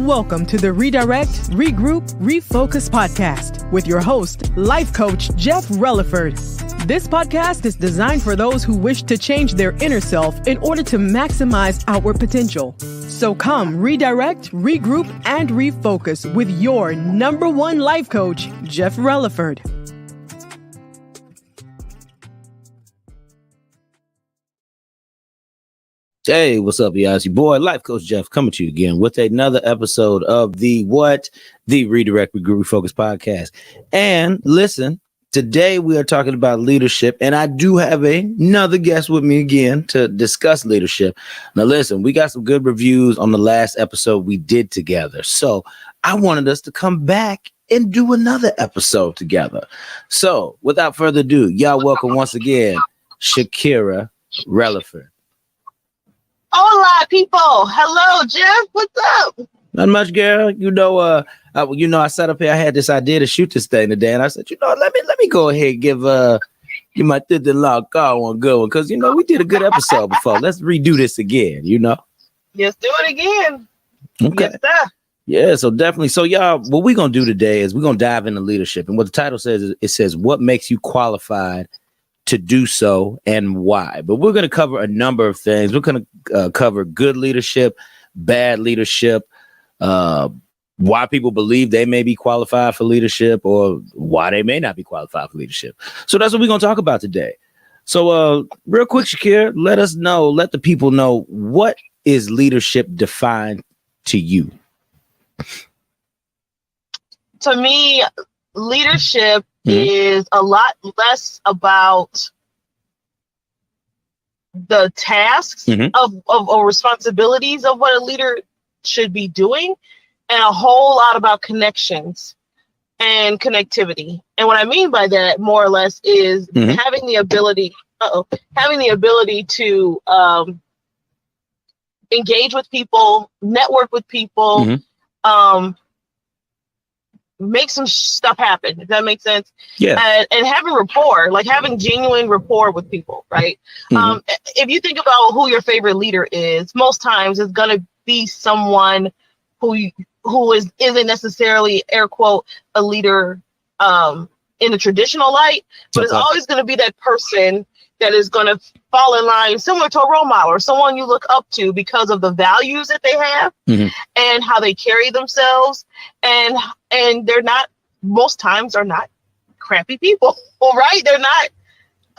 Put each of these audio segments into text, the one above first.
Welcome to the Redirect, Regroup, Refocus podcast with your host, life coach Jeff Relaford. This podcast is designed for those who wish to change their inner self in order to maximize outward potential. So come redirect, regroup, and refocus with your number one life coach, Jeff Relaford. Hey, what's up, y'all? It's your boy, Life Coach Jeff, coming to you again with another episode of the Redirect, Regroup, Refocus podcast. And listen, today we are talking about leadership, and I do have another guest with me again to discuss leadership. Now, listen, we got some good reviews on the last episode we did together, so I wanted us to come back and do another episode together. So, without further ado, y'all welcome once again, Shakira Relaford. Hola, people. Hello, Jeff. What's up? Not much, girl. I sat up here. I had this idea to shoot this thing today, and I said, let me go ahead and give my sister-in-law a call one good one, because we did a good episode before. Let's redo this again. Yes, do it again. Okay. Yes, sir. Yeah. So definitely. So y'all, what we're gonna do today is we're gonna dive into leadership, and what the title says is it says what makes you qualified to do so and why. But we're going to cover a number of things. We're going to cover good leadership, bad leadership, why people believe they may be qualified for leadership, or why they may not be qualified for leadership. So that's what we're going to talk about today. So real quick, Shakira, let the people know, what is leadership defined to you? To me, leadership is a lot less about the tasks of responsibilities of what a leader should be doing, and a whole lot about connections and connectivity. And what I mean by that, more or less, is having the ability to engage with people, network with people, make some stuff happen, if that makes sense. Yeah. And having rapport, like having genuine rapport with people, right? If you think about who your favorite leader is, most times it's going to be someone who isn't necessarily, air quote, a leader in the traditional light, but it's always going to be that person that is going to fall in line, similar to a role model or someone you look up to because of the values that they have and how they carry themselves. And they're not, most times are not crappy people, right? They're not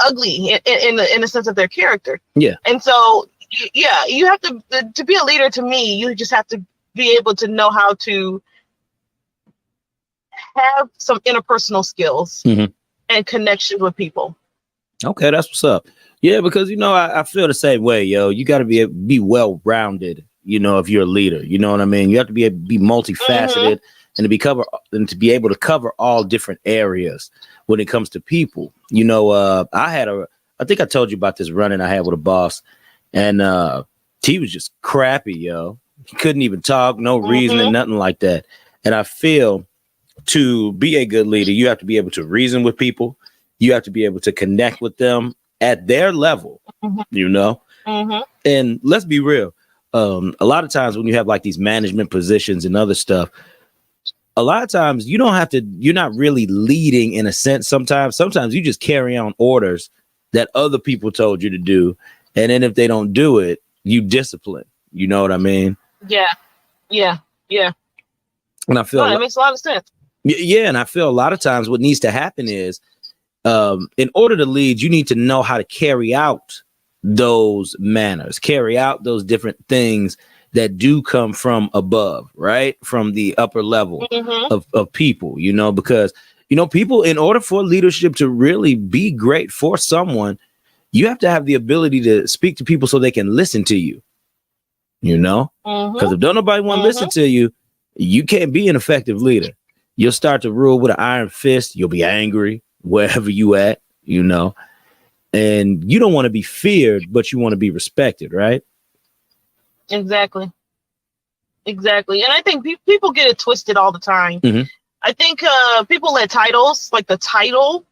ugly in the sense of their character. Yeah. And so, yeah, you have to be a leader. To me, you just have to be able to know how to have some interpersonal skills and connection with people. Okay, that's what's up. Yeah, because I feel the same way, yo. You got to be well-rounded, if you're a leader. You know what I mean? You have to be multifaceted and to be able to cover all different areas when it comes to people. I think I told you about this run-in I had with a boss, and he was just crappy, yo. He couldn't even talk, no reasoning, nothing like that. And I feel to be a good leader, you have to be able to reason with people. You have to be able to connect with them at their level, And let's be real. A lot of times when you have like these management positions and other stuff, a lot of times you're not really leading in a sense. Sometimes you just carry on orders that other people told you to do. And then if they don't do it, you discipline. You know what I mean? Yeah. And I feel that makes a lot of sense. Yeah. And I feel a lot of times what needs to happen is, in order to lead, you need to know how to carry out those manners, carry out those different things that do come from above, right? From the upper level of people, because, people, in order for leadership to really be great for someone, you have to have the ability to speak to people so they can listen to you, because if don't nobody want to listen to you, you can't be an effective leader. You'll start to rule with an iron fist. You'll be angry wherever you at, and you don't want to be feared, but you want to be respected, right? Exactly. And I think people get it twisted all the time. I think people let titles, like the title,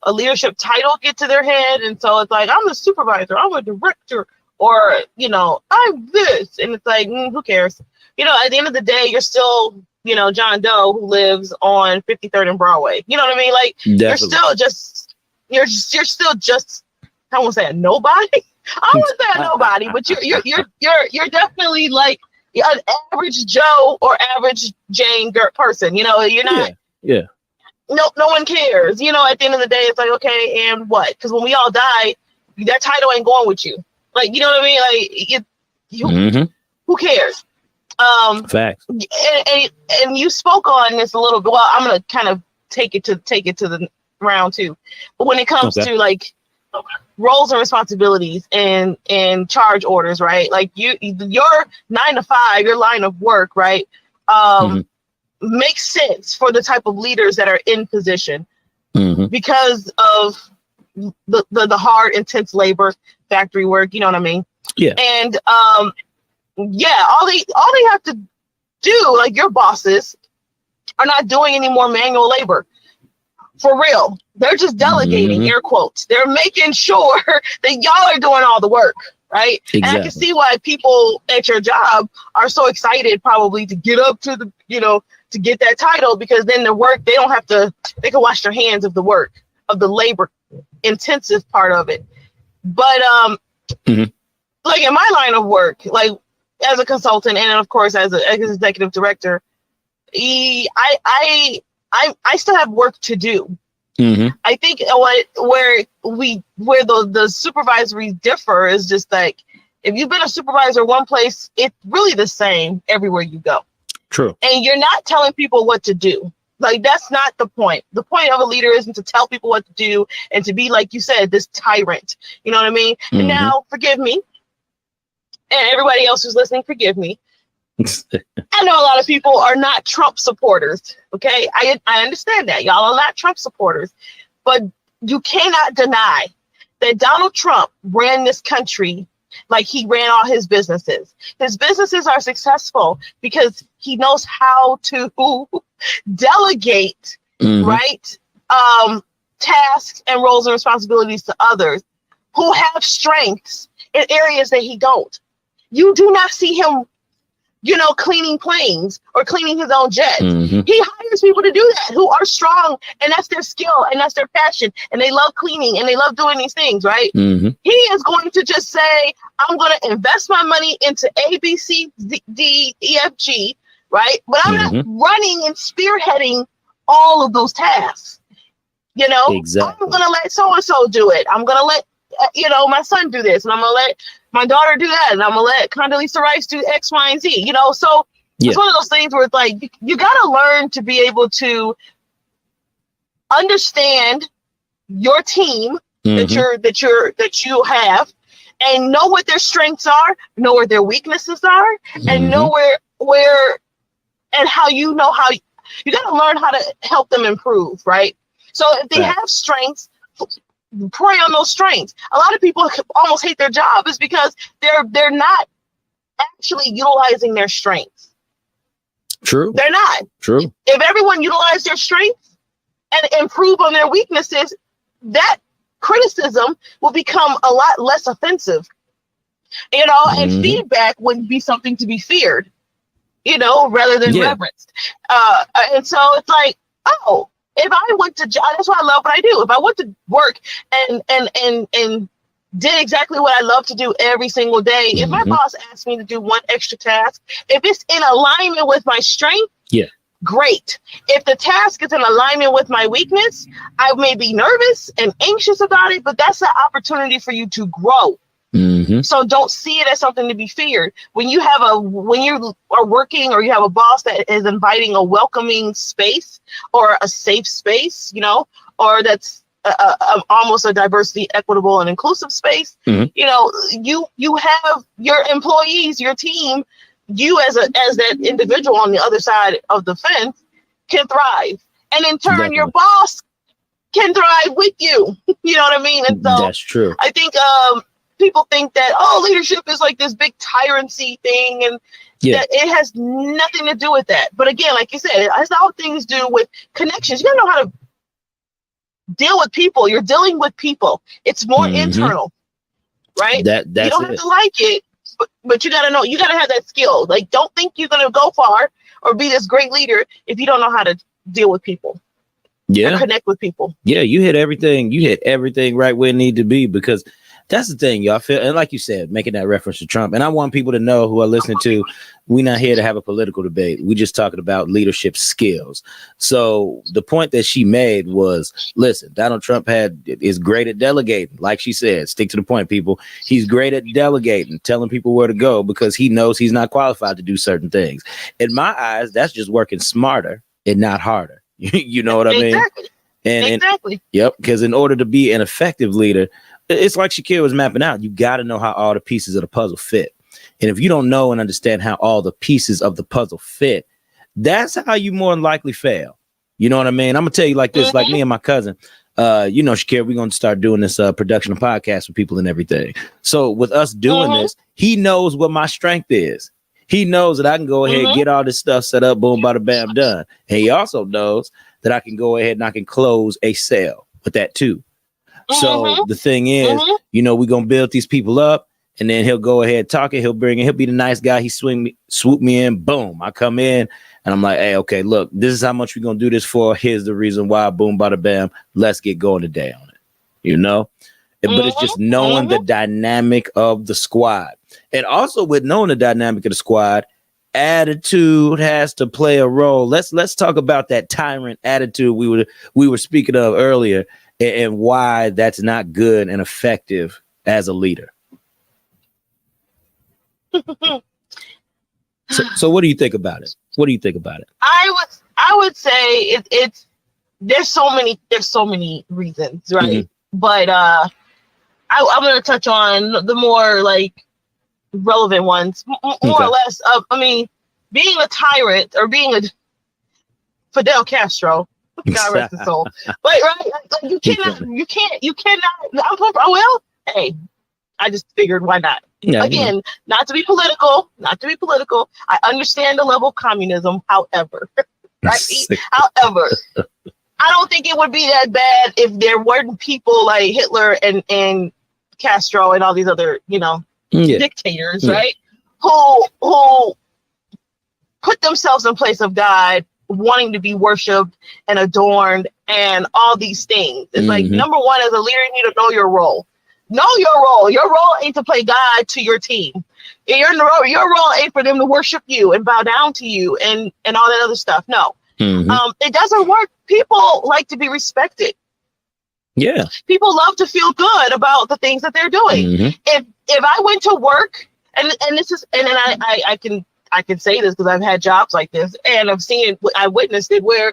a leadership title, get to their head. And so it's like, I'm the supervisor, I'm a director, or, I'm this. And it's like, who cares? at the end of the day, you're still, John Doe who lives on 53rd and Broadway. You know what I mean? Like, you're still just, I won't say a nobody. I won't say a nobody, but you're definitely like an average Joe or average Jane person. You're not. Yeah. No one cares. At the end of the day, it's like, okay, and what? Because when we all die, that title ain't going with you. Like, you know what I mean? Like, who cares? Facts. And you spoke on this a little bit. Well, I'm gonna kind of take it to the round two. But when it comes to like roles and responsibilities and charge orders, right? Like your 9 to 5, your line of work, right? Makes sense for the type of leaders that are in position because of the hard, intense labor, factory work. You know what I mean? Yeah. And all they have to do, like your bosses, are not doing any more manual labor. For real. They're just delegating, air quotes. They're making sure that y'all are doing all the work, right? Exactly. And I can see why people at your job are so excited probably to get up to the, to get that title, because then the work, they can wash their hands of the work, of the labor intensive part of it. But like in my line of work, like as a consultant and of course as an executive director, I still have work to do. I think where the supervisories differ is just like, if you've been a supervisor one place, it's really the same everywhere you go. True. And you're not telling people what to do. Like, that's not the point. The point of a leader isn't to tell people what to do and to be, like you said, this tyrant. You know what I mean? And now, forgive me, and everybody else who's listening, forgive me. I know a lot of people are not Trump supporters. Okay, I understand that y'all are not Trump supporters, but you cannot deny that Donald Trump ran this country like he ran all his businesses. His businesses are successful because he knows how to delegate, right? Tasks and roles and responsibilities to others who have strengths in areas that he don't. You do not see him, cleaning planes or cleaning his own jet. He hires people to do that who are strong, and that's their skill and that's their passion, and they love cleaning and they love doing these things, right? He is going to just say, I'm going to invest my money into A, B, C, D, E, F, G, right? But I'm not running and spearheading all of those tasks. Exactly. I'm going to let so-and-so do it. I'm going to let, my son do this, and I'm going to let my daughter do that, and I'm going to let Condoleezza Rice do X, Y, and Z, So it's one of those things where it's like, you got to learn to be able to understand your team that you have, and know what their strengths are, know where their weaknesses are, and know where and how you got to learn how to help them improve, right? So if they have strengths, prey on those strengths. A lot of people almost hate their job is because they're not actually utilizing their strengths. True. They're not. True. If everyone utilized their strengths and improve on their weaknesses, that criticism will become a lot less offensive. And feedback would be something to be feared, rather than reverenced. And so it's like, oh, if I went to, that's why I love what I do. If I went to work and did exactly what I love to do every single day, if my boss asked me to do one extra task, if it's in alignment with my strength, great. If the task is in alignment with my weakness, I may be nervous and anxious about it, but that's an opportunity for you to grow. So don't see it as something to be feared. When you are working, or you have a boss that is inviting a welcoming space or a safe space, or that's almost a diversity, equitable, and inclusive space, you have your employees, your team, you as that individual on the other side of the fence can thrive. And in turn, your boss can thrive with you. You know what I mean? And so that's true. I think people think that, leadership is like this big tyranny thing, and that it has nothing to do with that. But again, like you said, it has all things to do with connections. You gotta know how to deal with people. You're dealing with people. It's more internal, right? That's you don't have to like it, but you gotta know, you gotta have that skill. Like, don't think you're gonna go far or be this great leader if you don't know how to deal with people. Yeah, connect with people. Yeah, you hit everything right where it need to be, because that's the thing, y'all feel. And like you said, making that reference to Trump. And I want people to know, who are listening to, we're not here to have a political debate. We're just talking about leadership skills. So the point that she made was, listen, Donald Trump is great at delegating. Like she said, stick to the point, people. He's great at delegating, telling people where to go, because he knows he's not qualified to do certain things. In my eyes, that's just working smarter and not harder. You know what I mean? Exactly. Yep. Because in order to be an effective leader, it's like Shakira was mapping out. You got to know how all the pieces of the puzzle fit. And if you don't know and understand how all the pieces of the puzzle fit, that's how you more than likely fail. You know what I mean? I'm going to tell you like this, like me and my cousin, Shakira, we're going to start doing this production of podcasts with people and everything. So with us doing this, he knows what my strength is. He knows that I can go ahead and get all this stuff set up, boom, bada, bam, done. And he also knows that I can go ahead and I can close a sale with that too. So the thing is, we're going to build these people up, and then he'll go ahead talking. He'll be the nice guy. He swoop me in. Boom. I come in and I'm like, hey, okay, look, this is how much we're going to do this for. Here's the reason why. Boom, bada, bam. Let's get going today on it. But it's just knowing the dynamic of the squad. And also with knowing the dynamic of the squad, attitude has to play a role. Let's talk about that tyrant attitude we were speaking of earlier, and why that's not good and effective as a leader. So what do you think about it? I would say it's there's so many reasons, right? But I'm going to touch on the more like relevant ones, more or less. Being a tyrant or being a Fidel Castro, God rest his soul. But right, like, you cannot. Hey, I just figured, why not? Yeah, again, not to be political. I understand the level of communism. However, right? However, I don't think it would be that bad if there weren't people like Hitler and Castro and all these other, dictators, right? Who put themselves in place of God, wanting to be worshipped and adorned and all these things. It's like, number one, as a leader, you need to know your role. Know your role. Your role ain't to play God to your team. Your role ain't for them to worship you and bow down to you and all that other stuff. No. It doesn't work. People like to be respected. Yeah. People love to feel good about the things that they're doing. If I went to work and I can say this because I've had jobs like this, and I witnessed it, where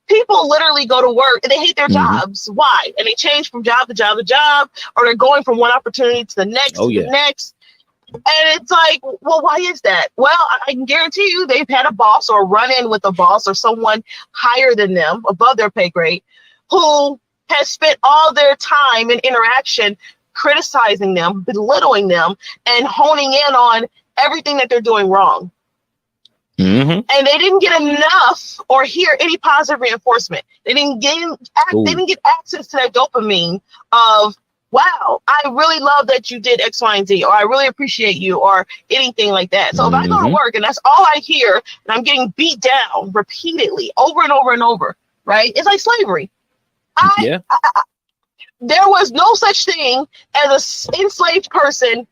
people literally go to work and they hate their jobs. Why? And they change from job to job to job, or they're going from one opportunity to the next the next. And it's like, well, why is that? Well, I can guarantee you they've had a boss or run in with a boss or someone higher than them, above their pay grade, who has spent all their time and interaction criticizing them, belittling them, and honing in on everything that they're doing wrong. And they didn't get enough or hear any positive reinforcement. They didn't get access to that dopamine of, wow, I really love that you did X, Y, and Z, or I really appreciate you, or anything like that. So if I go to work and that's all I hear, and I'm getting beat down repeatedly over and over and over, right? It's like slavery. There was no such thing as an enslaved person,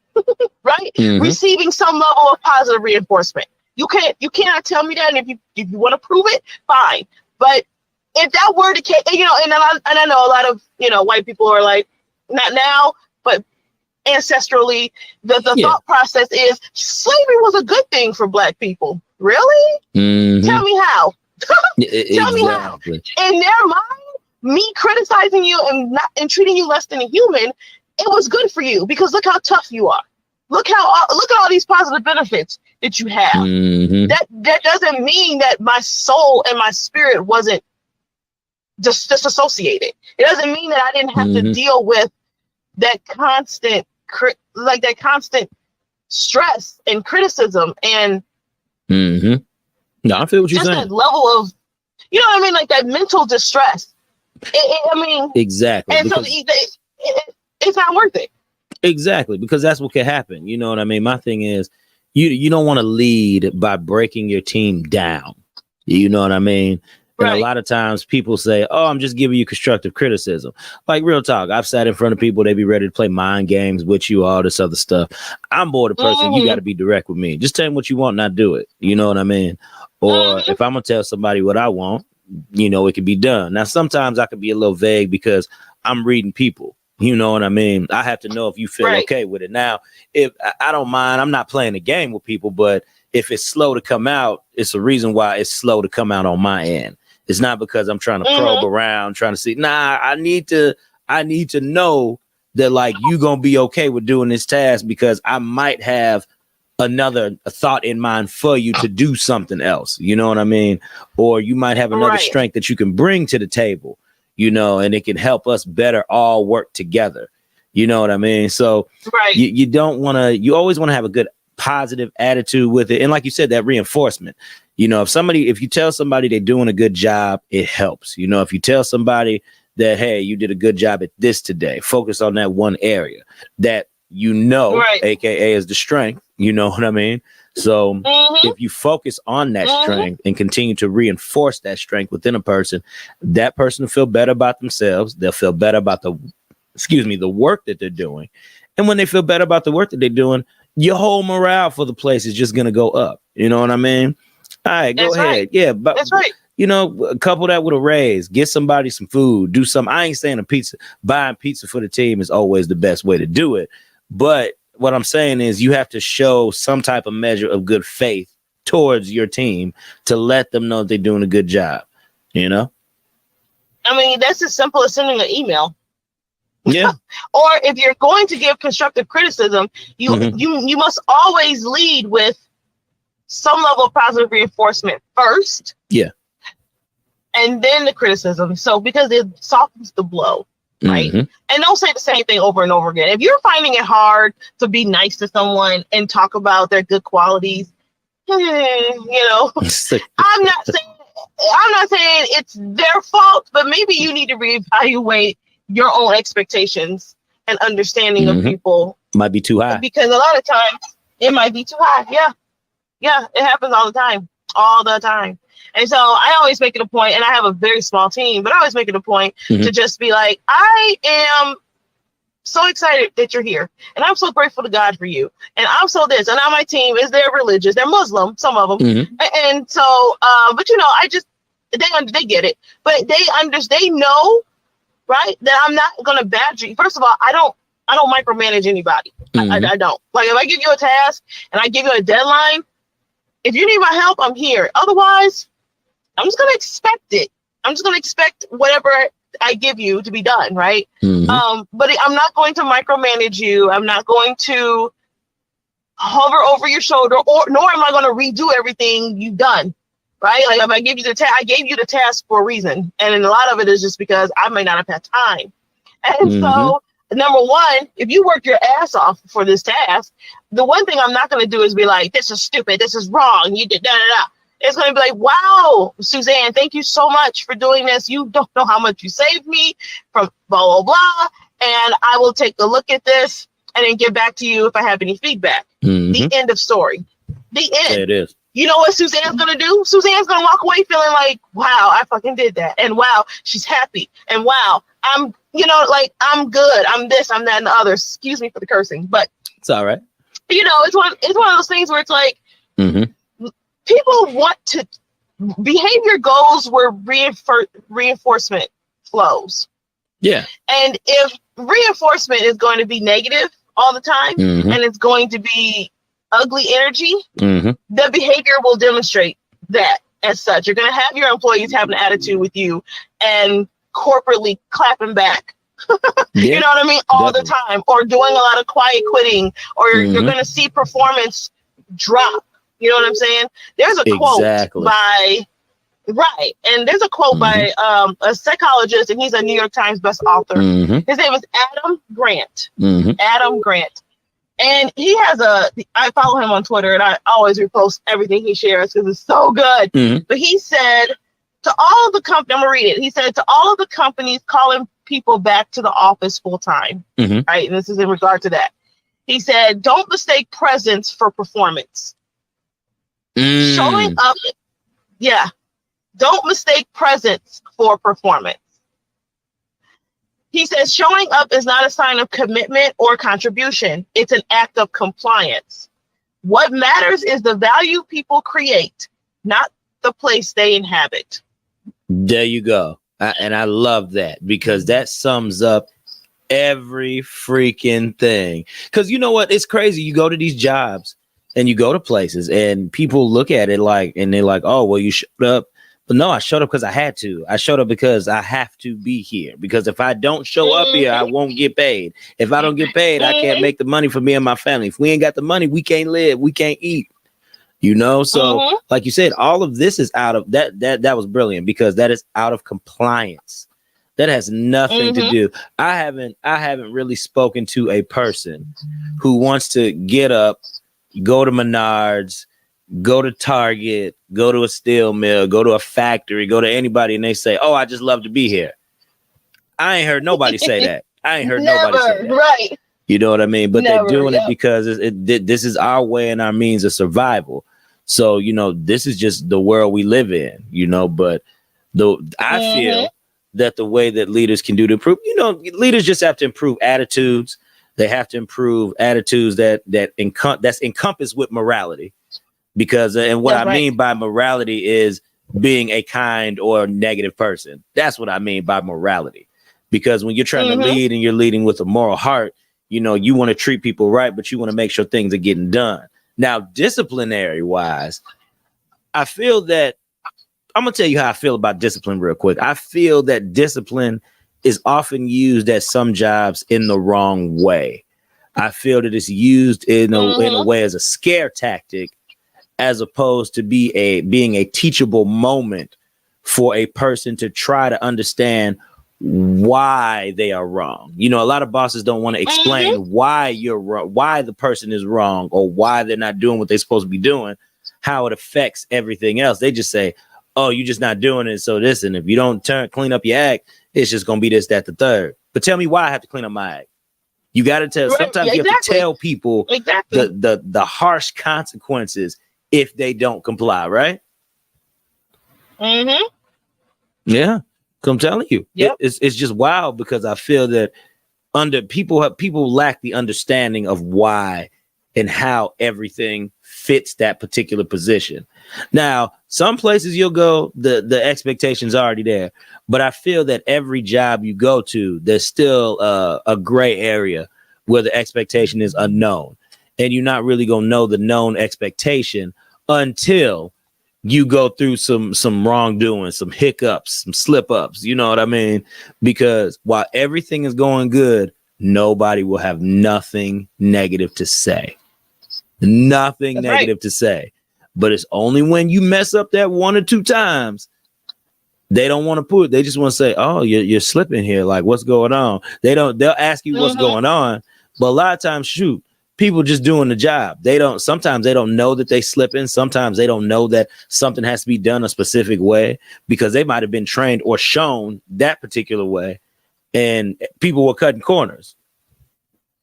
right? Receiving some level of positive reinforcement. You cannot tell me that. And if you want to prove it, fine. But if that were the case, and I know a lot of, white people are like, not now, but ancestrally, the thought process is slavery was a good thing for Black people. Really? Tell me how. Tell me how. In their mind, me criticizing you and treating you less than a human, it was good for you because look how tough you are. Look at all these positive benefits that you have. That doesn't mean that my soul and my spirit wasn't just disassociated. It doesn't mean that I didn't have to deal with that constant stress and criticism and no, I feel what you're saying. That level of, you know what I mean, like that mental distress. Exactly. And so it's not worth it. Exactly, because that's what can happen. You know what I mean? My thing is, you don't want to lead by breaking your team down. You know what I mean? And a lot of times people say, "Oh, I'm just giving you constructive criticism." Like real talk, I've sat in front of people, they be ready to play mind games with you, all this other stuff. I'm more the person, you got to be direct with me. Just tell me what you want, not do it. You know what I mean? Or if I'm gonna tell somebody what I want, you know, it can be done. Now, sometimes I can be a little vague because I'm reading people. You know what I mean? I have to know if you feel okay with it. Now, if I don't mind, I'm not playing a game with people, but if it's slow to come out, it's a reason why it's slow to come out on my end. It's not because I'm trying to probe around, trying to see. Nah, I need to know that like you gonna be okay with doing this task because I might have a thought in mind for you to do something else. You know what I mean? Or you might have another strength that you can bring to the table. You know, and it can help us better all work together. You know what I mean? So you don't want to, you always want to have a good positive attitude with it. And like you said, that reinforcement, you know, if you tell somebody they're doing a good job, it helps. You know, if you tell somebody that, hey, you did a good job at this today, focus on that one area that, you know, AKA is the strength. You know what I mean? So if you focus on that strength and continue to reinforce that strength within a person, that person will feel better about themselves. They'll feel better about the work that they're doing. And when they feel better about the work that they're doing, your whole morale for the place is just going to go up. You know what I mean? All right, go ahead. Yeah, but that's right. You know, couple that with a raise, get somebody some food, do something. I ain't saying buying pizza for the team is always the best way to do it. But what I'm saying is you have to show some type of measure of good faith towards your team to let them know they're doing a good job. You know? I mean, that's as simple as sending an email. Yeah. Or if you're going to give constructive criticism, you must always lead with some level of positive reinforcement first. Yeah. And then the criticism. So because it softens the blow. Right. And don't say the same thing over and over again. If you're finding it hard to be nice to someone and talk about their good qualities, you know, I'm not saying it's their fault, but maybe you need to reevaluate your own expectations and understanding of people. Might be too high. Because a lot of times it might be too high. Yeah. Yeah. It happens all the time. All the time. And so I always make it a point, and I have a very small team, but I always make it a point to just be like, I am so excited that you're here. And I'm so grateful to God for you. And I'm so this. And now my team they're religious. They're Muslim, some of them. And so, but you know, they get it. But they know, right, that I'm not going to badger you. First of all, I don't micromanage anybody. I don't. Like if I give you a task and I give you a deadline, if you need my help, I'm here. Otherwise, I'm just going to expect it. I'm just going to expect whatever I give you to be done, right? But I'm not going to micromanage you. I'm not going to hover over your shoulder, nor am I going to redo everything you've done, right? Like if I give you the task, I gave you the task for a reason. And a lot of it is just because I may not have had time. And so, number one, if you work your ass off for this task, the one thing I'm not going to do is be like, this is stupid. This is wrong. You did da-da-da. It's going to be like, wow, Suzanne, thank you so much for doing this. You don't know how much you saved me from blah, blah, blah. And I will take a look at this and then get back to you if I have any feedback. The end of story. The end. It is. You know what Suzanne's going to do? Suzanne's going to walk away feeling like, wow, I fucking did that. And wow, she's happy. And wow, I'm good. I'm this, I'm that, and the other. Excuse me for the cursing, but it's all right. You know, it's one of those things where it's like, people want to behavior goes where reinforcement flows. Yeah. And if reinforcement is going to be negative all the time and it's going to be ugly energy, the behavior will demonstrate that as such. You're going to have your employees having an attitude with you and corporately clapping back. You know what I mean? All the time, or doing a lot of quiet quitting, or you're going to see performance drop. You know what I'm saying? There's a quote by and there's a quote by a psychologist, and he's a New York Times best author. His name is Adam Grant. Adam Grant. And he has I follow him on Twitter, and I always repost everything he shares because it's so good. But he said to all of the companies, I'm gonna read it. He said to all of the companies calling people back to the office full time, right? And this is in regard to that. He said, don't mistake presence for performance. Showing up, yeah. Don't mistake presence for performance. He says, showing up is not a sign of commitment or contribution. It's an act of compliance. What matters is the value people create, not the place they inhabit. There you go. And I love that, because that sums up every freaking thing. Because you know what? It's crazy. You go to these jobs and you go to places and people look at it like, and they're like, oh, well, you showed up. But no, I showed up because I had to. I showed up because I have to be here. Because if I don't show up here, I won't get paid. If I don't get paid, I can't make the money for me and my family. If we ain't got the money, we can't live. We can't eat. You know, so like you said, all of this is out of that. That was brilliant, because that is out of compliance. That has nothing to do. I haven't really spoken to a person who wants to get up, go to Menards, go to Target, go to a steel mill, go to a factory, go to anybody, and they say, oh, I just love to be here. I ain't heard nobody say that. I ain't heard nobody say that. Right. You know what I mean? But Never, they're doing it because this is our way and our means of survival. So, you know, this is just the world we live in, you know, but I feel that the way that leaders can do to improve, you know, leaders just have to improve attitudes. They have to improve attitudes that's encompassed with morality. Because, and what I mean by morality is being a kind or negative person. That's what I mean by morality. Because when you're trying to lead and you're leading with a moral heart, you know, you want to treat people right, but you want to make sure things are getting done. Now, disciplinary wise, I feel that I'm going to tell you how I feel about discipline real quick. I feel that discipline is often used at some jobs in the wrong way. I feel that it's used in a way as a scare tactic, as opposed to being a teachable moment for a person to try to understand why they are wrong. You know, a lot of bosses don't want to explain why you're wrong, why the person is wrong, or why they're not doing what they're supposed to be doing, how it affects everything else. They just say, oh, you're just not doing it. So this, and if you don't clean up your act, it's just going to be this, that, the third. But tell me why I have to clean up my act. You got to tell, sometimes you have to tell people the harsh consequences if they don't comply, right? Yeah, I'm telling you, it's just wild, because I feel that people lack the understanding of why and how everything fits that particular position. Now, some places you'll go, the expectation's already there, but I feel that every job you go to, there's still a gray area where the expectation is unknown, and you're not really gonna know the known expectation until you go through some wrongdoing, some hiccups, some slip ups. You know what I mean? Because while everything is going good, nobody will have nothing negative to say. Nothing negative to say. But it's only when you mess up that one or two times, they don't want to put it. They just want to say, oh, you're slipping here. Like, what's going on? They'll ask you what's going on. But a lot of times, people just doing the job. Sometimes they don't know that they slipping. Sometimes they don't know that something has to be done a specific way, because they might have been trained or shown that particular way, and people were cutting corners.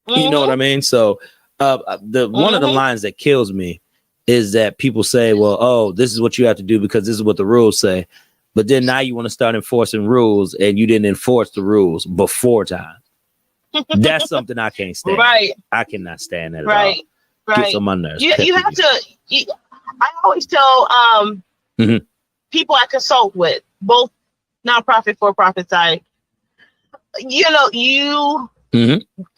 You know what I mean? So one of the lines that kills me is that people say, well, oh, this is what you have to do because this is what the rules say. But then now you want to start enforcing rules, and you didn't enforce the rules before time. That's something I can't stand. Right. I cannot stand that at all. Gets on my nerves. You have to. I always tell people I consult with, both nonprofit, for-profit side. You know,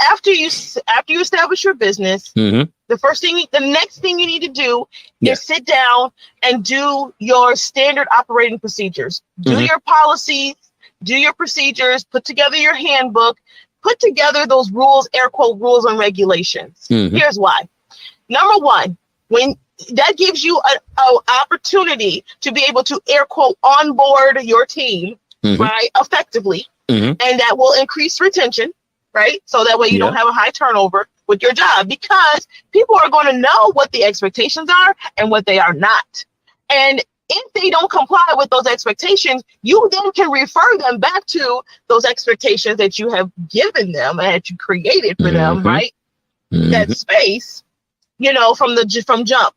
after you establish your business, the next thing you need to do is sit down and do your standard operating procedures. Do your policies, do your procedures, put together your handbook. Put together those rules, air quote, rules and regulations. Here's why. Number one, when that gives you an opportunity to be able to, air quote, onboard your team, right, effectively. And that will increase retention, right? So that way you don't have a high turnover with your job, because people are going to know what the expectations are and what they are not. And if they don't comply with those expectations, you then can refer them back to those expectations that you have given them and that you created for them, right? that space, from jump.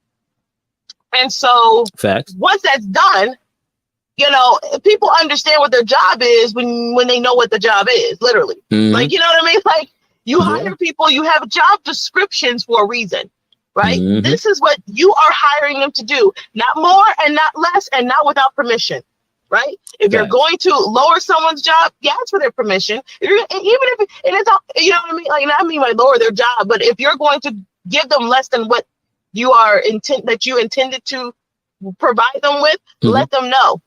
And so Facts. once that's done, people understand what their job is when they know what the job is, literally. Like, you know what I mean? Like, you hire people, you have job descriptions for a reason, right? This is what you are hiring them to do, not more and not less and not without permission, right? If you're going to lower someone's job, ask for their permission. If you're, even if it's all, you know what I mean? Like, I mean by lower their job, but if you're going to give them less than what you intended to provide them with, let them know.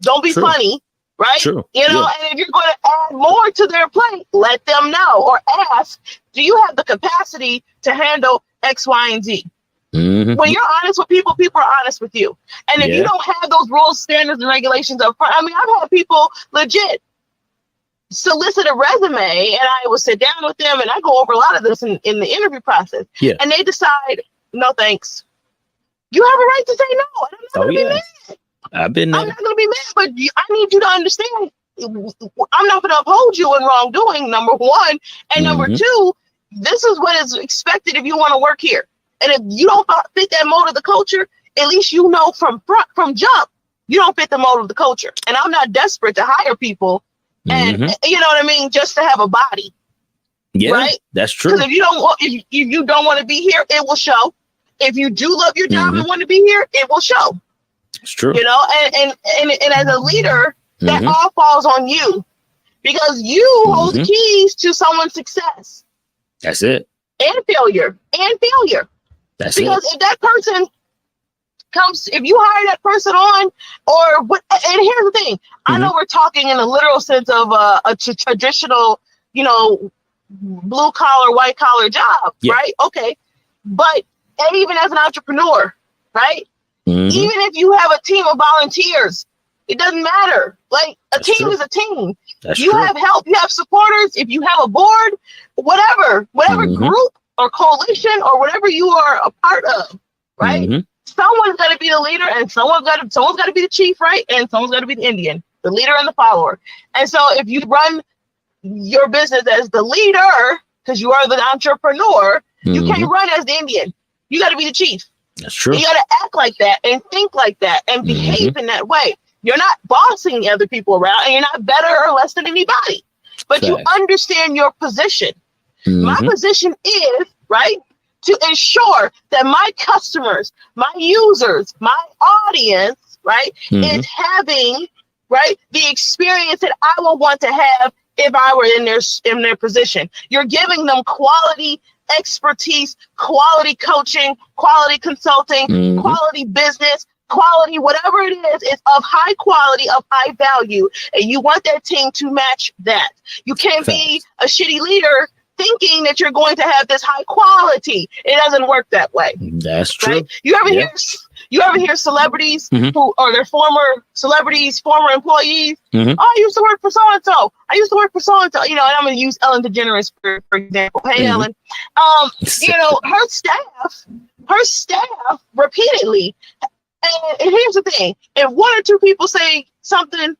Don't be funny, right? True. And if you're going to add more to their plate, let them know or ask, do you have the capacity to handle X, Y, and Z? When you're honest with people, people are honest with you. And if you don't have those rules, standards, and regulations up front, I mean, I've had people legit solicit a resume, and I will sit down with them, and I go over a lot of this in the interview process. And they decide, no, thanks. You have a right to say no. I'm not going to be mad. I've been there. I'm not going to be mad, but I need you to understand, I'm not going to uphold you in wrongdoing, number one. And number two, this is what is expected if you want to work here. And if you don't fit that mold of the culture, at least you know from jump, you don't fit the mold of the culture. And I'm not desperate to hire people and, you know what I mean, just to have a body. Yeah, right? That's true. Because if you don't want to be here, it will show. If you do love your job and want to be here, it will show. It's true. And as a leader, that all falls on you because you hold the keys to someone's success. That's it. And failure. That's because it. if that person if you hire that person on, or what, and here's the thing, I know we're talking in a literal sense of a traditional, blue collar, white collar job, right? Okay. But even as an entrepreneur, right? Even if you have a team of volunteers, it doesn't matter. Like a team is a team. You have help, you have supporters. If you have a board, whatever group or coalition or whatever you are a part of, right? Someone's got to be the leader, and someone's got to be the chief, right? And someone's got to be the Indian, the leader and the follower. And so, if you run your business as the leader, because you are the entrepreneur, you can't run as the Indian. You got to be the chief. That's true. You got to act like that and think like that and behave in that way. You're not bossing other people around, and you're not better or less than anybody. But you understand your position. My position is, right, to ensure that my customers, my users, my audience, right, is having, right, the experience that I would want to have if I were in their position. You're giving them quality expertise, quality coaching, quality consulting, quality business, quality, whatever it is of high quality, of high value. And you want that team to match that. You can't be a shitty leader thinking that you're going to have this high quality. It doesn't work that way. That's true. Right? You ever hear celebrities who are their former employees? Oh, I used to work for so-and-so. I used to work for so-and-so. And I'm going to use Ellen DeGeneres for example. Hey, Ellen. Her staff repeatedly. And here's the thing. If one or two people say something,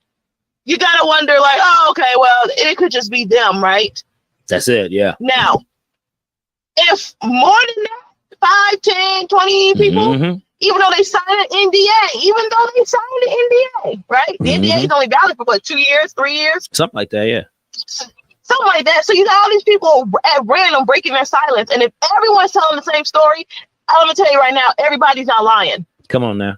you got to wonder like, oh, okay, well, it could just be them, right? That's it, yeah. Now, if more than that, 5, 10, 20 people, even though they signed an NDA, right? The NDA is only valid for what, 2 years, 3 years? Something like that, yeah. Something like that. So you got all these people at random breaking their silence. And if everyone's telling the same story, I'm going to tell you right now, everybody's not lying. Come on now.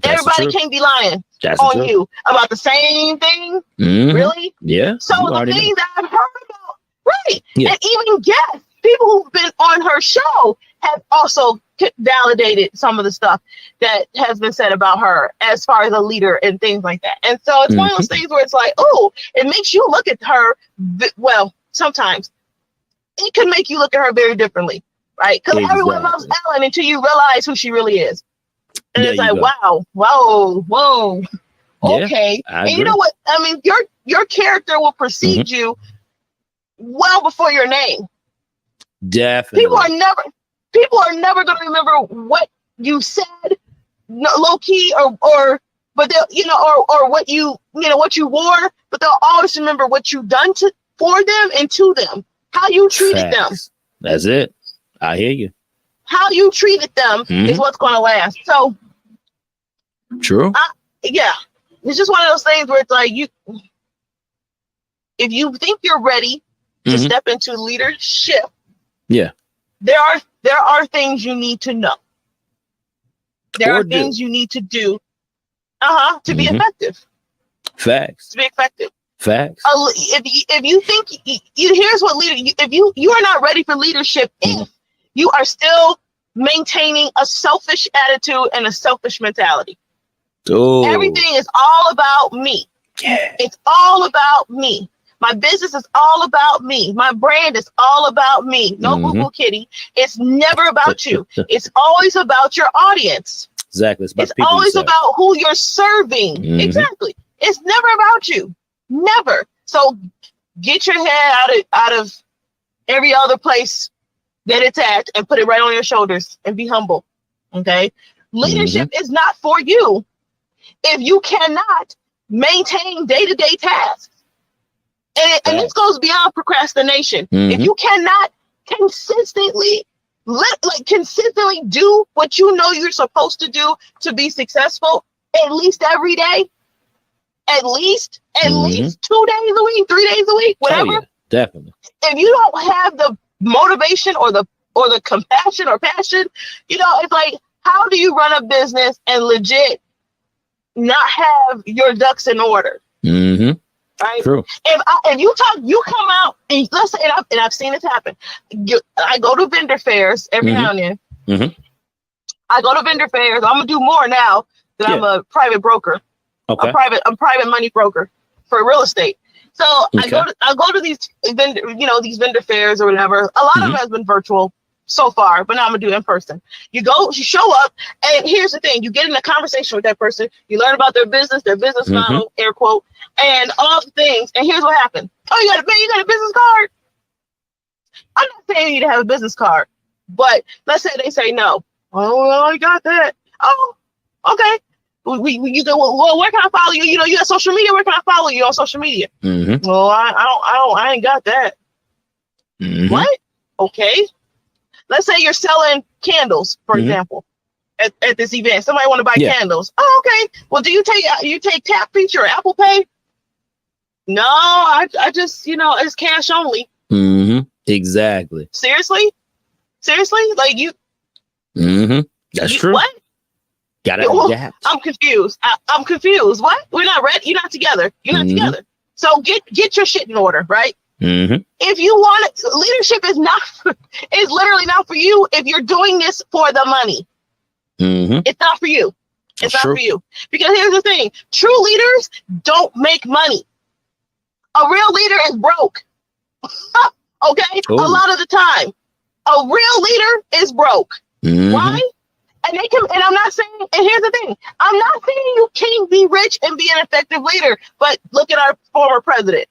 Everybody can't be lying on you about the same thing. Really? Yeah. So the things that I've heard about, right? Yeah. And even guests, people who've been on her show have also validated some of the stuff that has been said about her as far as a leader and things like that. And so it's one of those things where it's like, oh, it makes you look at her. Well, sometimes it can make you look at her very differently, right? Because everyone loves Ellen until you realize who she really is. And it's like, wow, whoa, okay. And you know what? I mean, your character will precede you well before your name. Definitely. People are never going to remember what you said, low key, or but they'll, or what what you wore, but they'll always remember what you done for them and to them, how you treated them, That's it. I hear you. How you treated them is what's going to last. So, true. Yeah, it's just one of those things where it's like if you think you're ready to step into leadership, yeah, there are things you need to know. There are things you need to do, to be effective. Facts. To be effective. Facts. If you think here's what if you are not ready for leadership, if you are still maintaining a selfish attitude and a selfish mentality. Oh. Everything is all about me. Yeah. It's all about me. My business is all about me. My brand is all about me. No boo-boo kitty. It's never about you. It's always about your audience. Exactly. It's always about who you're serving. Exactly. It's never about you. Never. So get your head out of every other place that it's at and put it right on your shoulders and be humble. Okay. Leadership is not for you if you cannot maintain day-to-day tasks. And this goes beyond procrastination. If you cannot consistently do what you know you're supposed to do to be successful, at least every day, at least 2 days a week, 3 days a week, whatever. Oh, yeah, definitely. If you don't have the motivation or the compassion or passion, it's like, how do you run a business and legit not have your ducks in order? Right? True. If you come out and let's say, and I've seen this happen. I go to vendor fairs every now and then. I go to vendor fairs. I'm gonna do more now that I'm a private broker. Okay. I'm private money broker for real estate. So I go to these vendor fairs or whatever. A lot of it has been virtual so far, but now I'm gonna do in person. You show up, and here's the thing: you get in a conversation with that person. You learn about their business model, air quote, and all the things. And here's what happened: oh, you got a business card? I'm not saying you need to have a business card, but let's say they say no. Oh, well, I got that. Oh, okay. You go, well, where can I follow you? You got social media. Where can I follow you on social media? Well, I ain't got that. What? Okay. Let's say you're selling candles, for example, at this event. Somebody want to buy candles. Oh, okay. Well, do you take Tap Feature or Apple Pay? No, I just it's cash only. Exactly. Seriously, like you. That's true. What? Gotta adapt. I'm confused. I'm confused. What? We're not ready. You're not together. You're not together. So get your shit in order, right? If you want it, leadership is literally not for you if you're doing this for the money. It's not for you. It's not for you. Because here's the thing: true leaders don't make money. A real leader is broke. Okay? Ooh. A lot of the time. A real leader is broke. Why? And I'm not saying, and here's the thing, I'm not saying you can't be rich and be an effective leader, but look at our former president.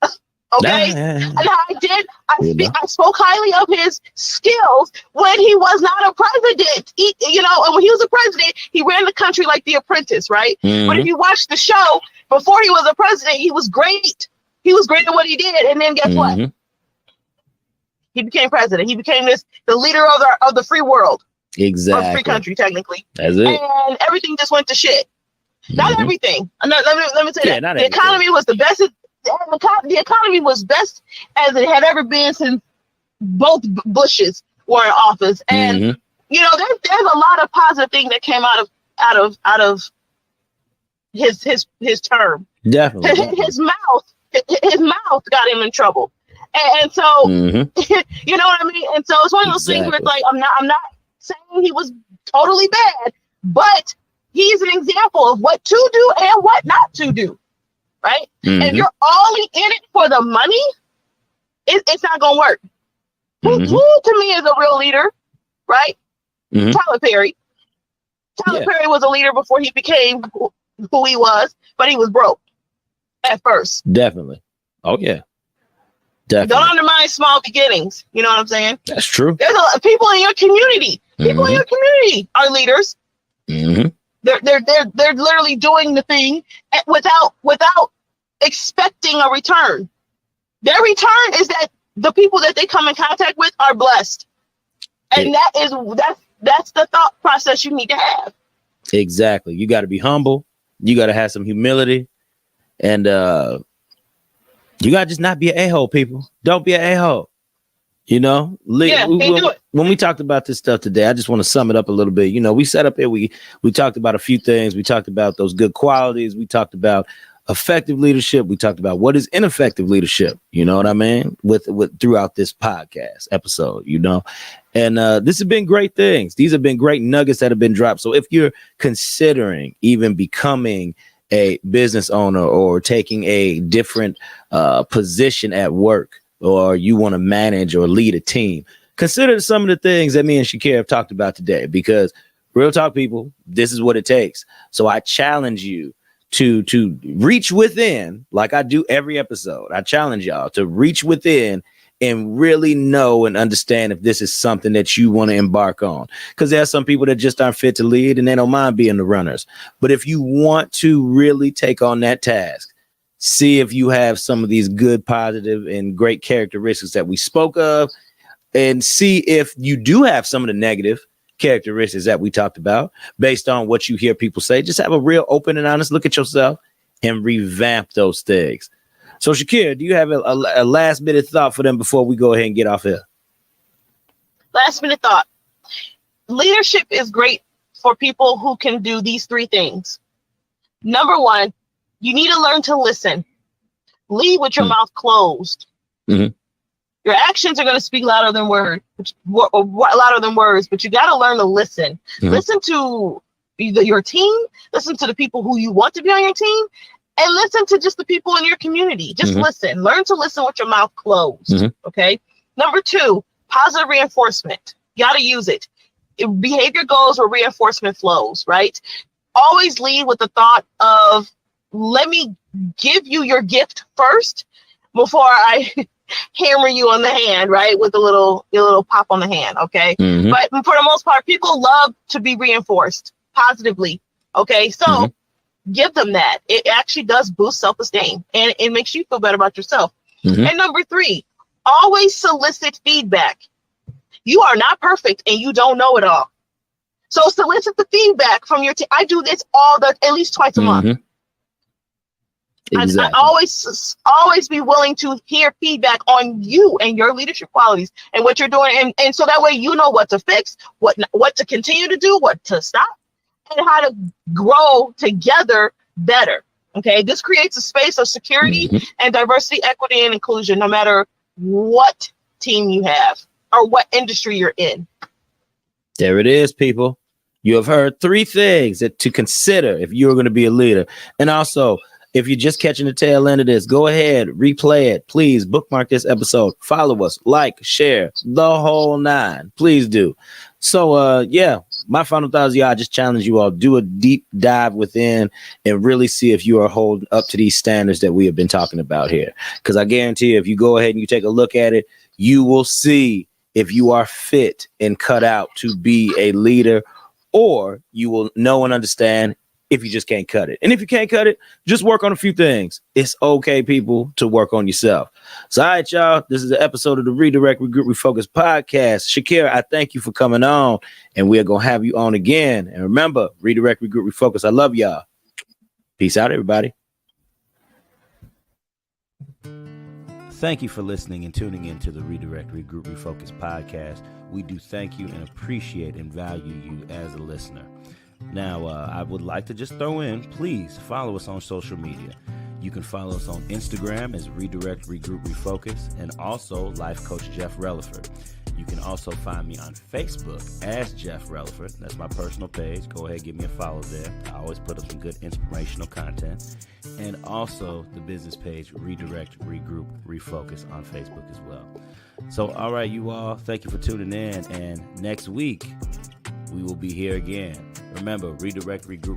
Okay? And I spoke highly of his skills when he was not a president. And when he was a president, he ran the country like The Apprentice, right? But if you watch the show, before he was a president, he was great. He was great at what he did. And then guess what? He became president. He became the leader of the free world. Exactly. Or free country, technically. That's it. And everything just went to shit. Not everything. Let me say that. The economy was the best. The economy was best as it had ever been since both Bushes were in office. And there's a lot of positive things that came out of his term. Definitely. His mouth got him in trouble. And so you know what I mean? And so it's one of those things where it's like I'm not saying he was totally bad, but he's an example of what to do and what not to do, right? And if you're only in it for the money, it's not gonna work. Who to me is a real leader, right? Tyler Perry. Tyler Perry was a leader before he became who he was, but he was broke at first. Definitely. Oh yeah. Definitely. Don't undermine small beginnings. You know what I'm saying? That's true. There's a lot of people in your community. People in your community are leaders. They're literally doing the thing without expecting a return. Their return is that the people that they come in contact with are blessed. And that's the thought process you need to have. Exactly. You got to be humble. You got to have some humility. And you got to just not be an a-hole, people. Don't be an a-hole. You know, when we talked about this stuff today, I just want to sum it up a little bit. You know, we sat up here, we talked about a few things. We talked about those good qualities. We talked about effective leadership. We talked about what is ineffective leadership. You know what I mean? With throughout this podcast episode, you know, and this has been great things. These have been great nuggets that have been dropped. So if you're considering even becoming a business owner or taking a different position at work, or you want to manage or lead a team, consider some of the things that me and Shakira have talked about today, because real talk, people, this is what it takes. So I challenge you to reach within, like I do every episode. I challenge y'all to reach within and really know and understand if this is something that you want to embark on. Because there are some people that just aren't fit to lead and they don't mind being the runners. But if you want to really take on that task, see if you have some of these good, positive, and great characteristics that we spoke of, and see if you do have some of the negative characteristics that we talked about based on what you hear people say. Just have a real open and honest look at yourself and revamp those things. So, Shakira, do you have a last minute thought for them before we go ahead and get off here? Last minute thought. Leadership is great for people who can do these three things. Number one, you need to learn to listen. Lead with your mouth closed. Mm-hmm. Your actions are going to speak louder than words, but you got to learn to listen. Mm-hmm. Listen to your team. Listen to the people who you want to be on your team, and listen to just the people in your community. Just listen. Learn to listen with your mouth closed. Mm-hmm. Okay. Number two, positive reinforcement. You got to use it. Behavior goes where reinforcement flows. Right. Always lead with the thought of, let me give you your gift first before I hammer you on the hand, right? With your little pop on the hand, okay? Mm-hmm. But for the most part, people love to be reinforced positively, okay? So give them that. It actually does boost self-esteem, and it makes you feel better about yourself. Mm-hmm. And number three, always solicit feedback. You are not perfect, and you don't know it all. So solicit the feedback from your team. I do this at least twice a month. Exactly. I always be willing to hear feedback on you and your leadership qualities and what you're doing. And so that way, you know what to fix, what to continue to do, what to stop, and how to grow together better. Okay. This creates a space of security and diversity, equity, and inclusion, no matter what team you have or what industry you're in. There it is, people. You have heard three things to consider if you're going to be a leader. And also, if you're just catching the tail end of this, go ahead, replay it. Please bookmark this episode. Follow us, like, share, the whole nine. Please do. So, my final thought is, I just challenge you all. Do a deep dive within and really see if you are holding up to these standards that we have been talking about here. Because I guarantee you, if you go ahead and you take a look at it, you will see if you are fit and cut out to be a leader, or you will know and understand if you just can't cut it. And if you can't cut it, just work on a few things. It's okay, people, to work on yourself. So, all right, y'all, this is an episode of the Redirect, Regroup, Refocus podcast. Shakira, I thank you for coming on, and we're going to have you on again. And remember, Redirect, Regroup, Refocus. I love y'all. Peace out, everybody. Thank you for listening and tuning into the Redirect, Regroup, Refocus podcast. We do thank you and appreciate and value you as a listener. Now, I would like to just throw in, please follow us on social media. You can follow us on Instagram as Redirect, Regroup, Refocus, and also Life Coach Jeff Relaford. You can also find me on Facebook as Jeff Relaford. That's my personal page. Go ahead, give me a follow there. I always put up some good inspirational content. And also the business page, Redirect, Regroup, Refocus on Facebook as well. So, all right, you all, thank you for tuning in. And next week, we will be here again. Remember, Redirect, Regroup,